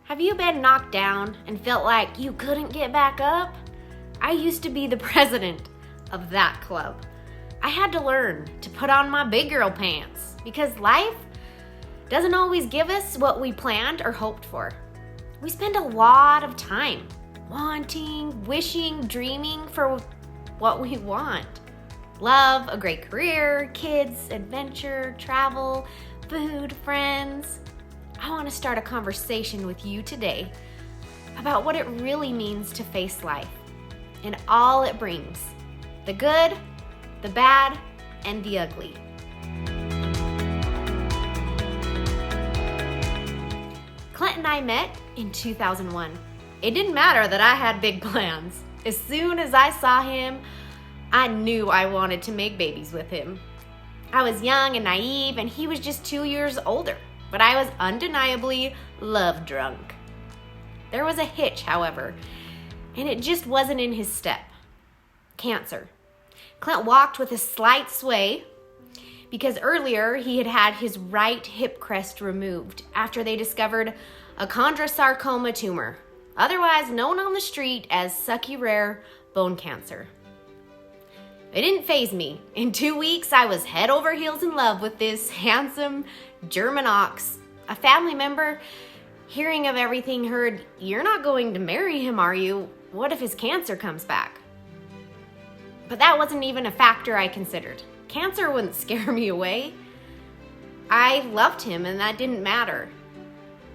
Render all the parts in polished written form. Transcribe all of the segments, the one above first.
Have you been knocked down and felt like you couldn't get back up? I used to be the president of that club. I had to learn to put on my big girl pants because life doesn't always give us what we planned or hoped for. We spend a lot of time wanting, wishing, dreaming for what we want. Love, a great career, kids, adventure, travel, food, friends. I want to start a conversation with you today about what it really means to face life and all it brings, the good, the bad, and the ugly. Clint and I met in 2001. It didn't matter that I had big plans. As soon as I saw him, I knew I wanted to make babies with him. I was young and naive, and he was just 2 years older, but I was undeniably love drunk. There was a hitch, however, and it just wasn't in his step. Cancer. Clint walked with a slight sway because earlier he had had his right hip crest removed after they discovered a chondrosarcoma tumor, otherwise known on the street as sucky rare bone cancer. It didn't faze me. In 2 weeks, I was head over heels in love with this handsome German ox. A family member, hearing of everything, heard, "You're not going to marry him, are you? What if his cancer comes back?" But that wasn't even a factor I considered. Cancer wouldn't scare me away. I loved him, and that didn't matter.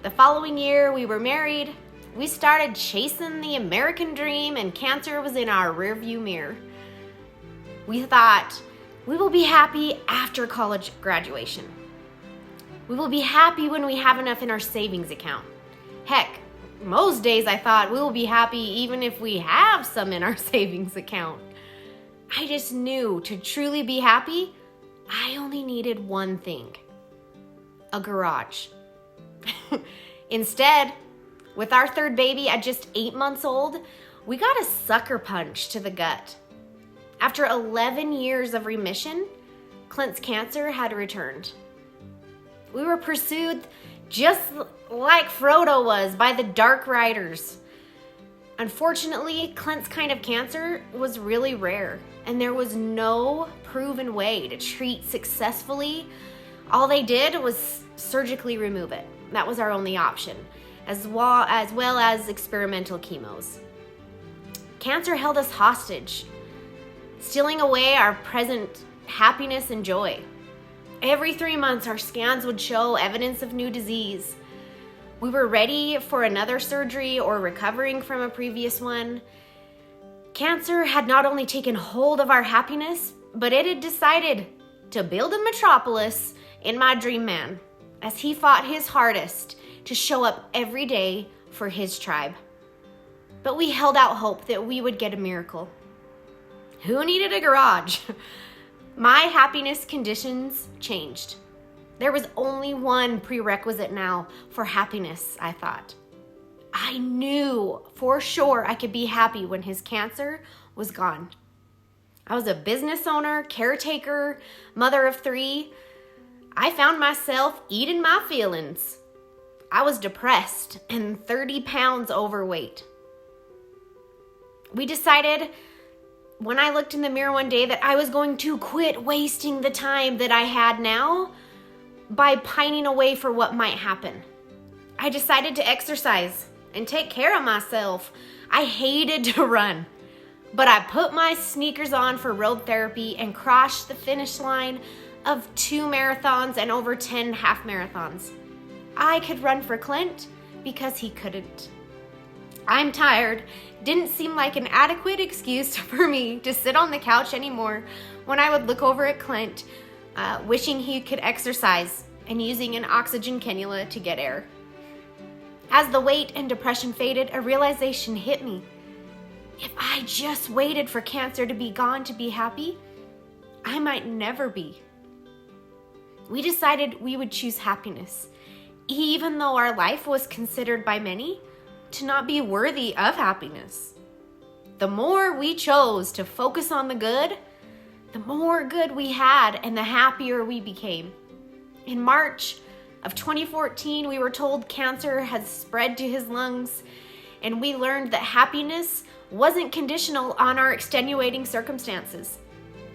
The following year, we were married. We started chasing the American dream, and cancer was in our rearview mirror. We thought, we will be happy after college graduation. We will be happy when we have enough in our savings account. Heck, most days I thought we will be happy even if we have some in our savings account. I just knew to truly be happy, I only needed one thing: a garage. Instead, with our third baby at just 8 months old, we got a sucker punch to the gut. After 11 years of remission, Clint's cancer had returned. We were pursued just like Frodo was by the Dark Riders. Unfortunately, Clint's kind of cancer was really rare, and there was no proven way to treat successfully. All they did was surgically remove it. That was our only option, as well as experimental chemos. Cancer held us hostage, stealing away our present happiness and joy. Every 3 months, our scans would show evidence of new disease. We were ready for another surgery or recovering from a previous one. Cancer had not only taken hold of our happiness, but it had decided to build a metropolis in my dream man as he fought his hardest to show up every day for his tribe. But we held out hope that we would get a miracle. Who needed a garage? My happiness conditions changed. There was only one prerequisite now for happiness, I thought. I knew for sure I could be happy when his cancer was gone. I was a business owner, caretaker, mother of 3. I found myself eating my feelings. I was depressed and 30 pounds overweight. We decided when I looked in the mirror one day that I was going to quit wasting the time that I had now by pining away for what might happen. I decided to exercise and take care of myself. I hated to run, but I put my sneakers on for road therapy and crossed the finish line of 2 marathons and over 10 half marathons. I could run for Clint because he couldn't. I'm tired didn't seem like an adequate excuse for me to sit on the couch anymore when I would look over at Clint, wishing he could exercise and using an oxygen cannula to get air. As the weight and depression faded, a realization hit me. If I just waited for cancer to be gone to be happy, I might never be. We decided we would choose happiness, even though our life was considered by many to not be worthy of happiness. The more we chose to focus on the good, the more good we had and the happier we became. In March of 2014, we were told cancer had spread to his lungs, and we learned that happiness wasn't conditional on our extenuating circumstances.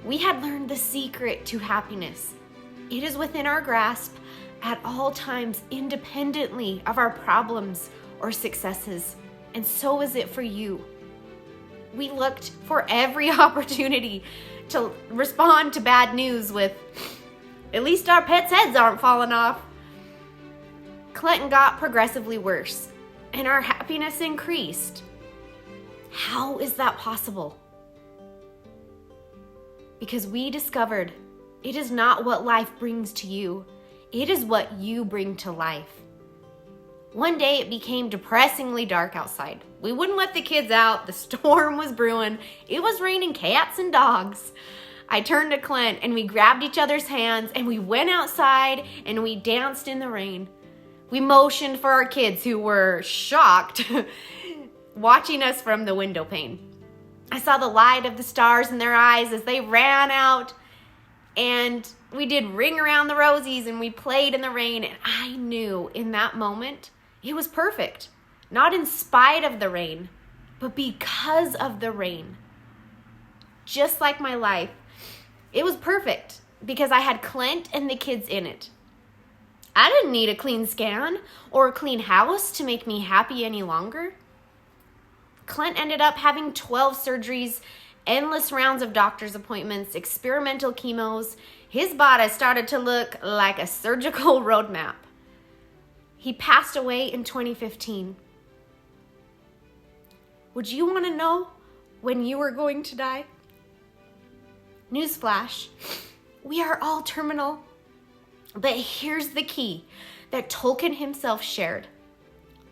We had learned the secret to happiness. It is within our grasp at all times, independently of our problems or successes, and so is it for you. We looked for every opportunity to respond to bad news with, "At least our pets' heads aren't falling off." Clinton got progressively worse, and our happiness increased. How is that possible? Because we discovered it is not what life brings to you, it is what you bring to life. One day it became depressingly dark outside. We wouldn't let the kids out. The storm was brewing. It was raining cats and dogs. I turned to Clint and we grabbed each other's hands and we went outside and we danced in the rain. We motioned for our kids who were shocked, watching us from the window pane. I saw the light of the stars in their eyes as they ran out, and we did Ring Around the Rosies and we played in the rain, and I knew in that moment it was perfect. Not in spite of the rain, but because of the rain. Just like my life, it was perfect because I had Clint and the kids in it. I didn't need a clean scan or a clean house to make me happy any longer. Clint ended up having 12 surgeries, endless rounds of doctor's appointments, experimental chemos. His body started to look like a surgical roadmap. He passed away in 2015. Would you want to know when you are going to die? Newsflash, we are all terminal. But here's the key that Tolkien himself shared.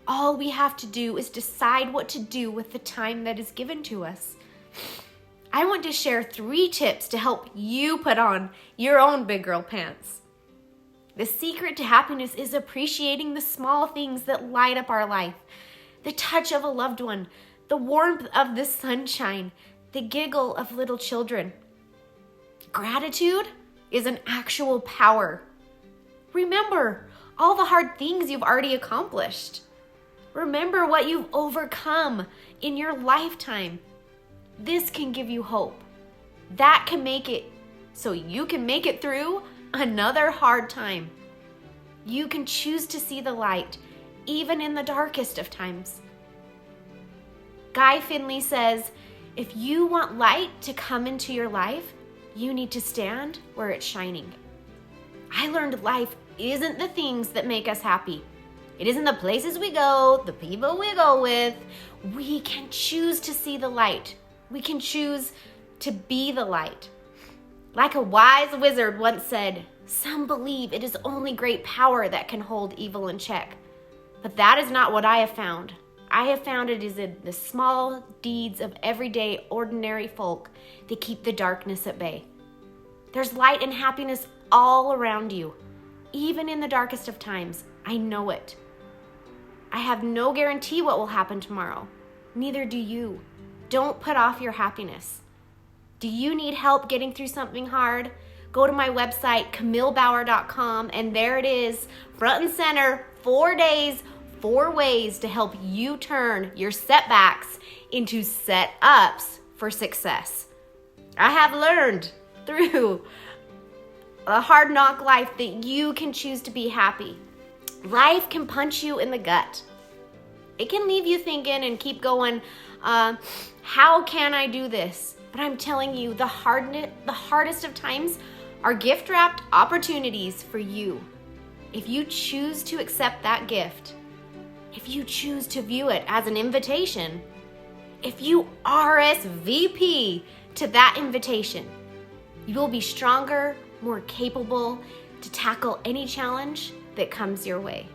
All we have to do is decide what to do with the time that is given to us. I want to share 3 tips to help you put on your own big girl pants. The secret to happiness is appreciating the small things that light up our life. The touch of a loved one, the warmth of the sunshine, the giggle of little children. Gratitude is an actual power. Remember all the hard things you've already accomplished. Remember what you've overcome in your lifetime. This can give you hope. That can make it so you can make it through another hard time. You can choose to see the light, even in the darkest of times. Guy Finley says, if you want light to come into your life, you need to stand where it's shining. I learned life isn't the things that make us happy. It isn't the places we go, the people we go with. We can choose to see the light. We can choose to be the light. Like a wise wizard once said, some believe it is only great power that can hold evil in check. But that is not what I have found. I have found it is in the small deeds of everyday, ordinary folk that keep the darkness at bay. There's light and happiness all around you, even in the darkest of times. I know it. I have no guarantee what will happen tomorrow. Neither do you. Don't put off your happiness. Do you need help getting through something hard? Go to my website, KamilleBauer.com, and there it is, front and center, 4 days, 4 ways to help you turn your setbacks into set-ups for success. I have learned through a hard knock life that you can choose to be happy. Life can punch you in the gut. It can leave you thinking and keep going, how can I do this? But I'm telling you, the hardest of times are gift-wrapped opportunities for you. If you choose to accept that gift, if you choose to view it as an invitation, if you RSVP to that invitation, you will be stronger, more capable to tackle any challenge that comes your way.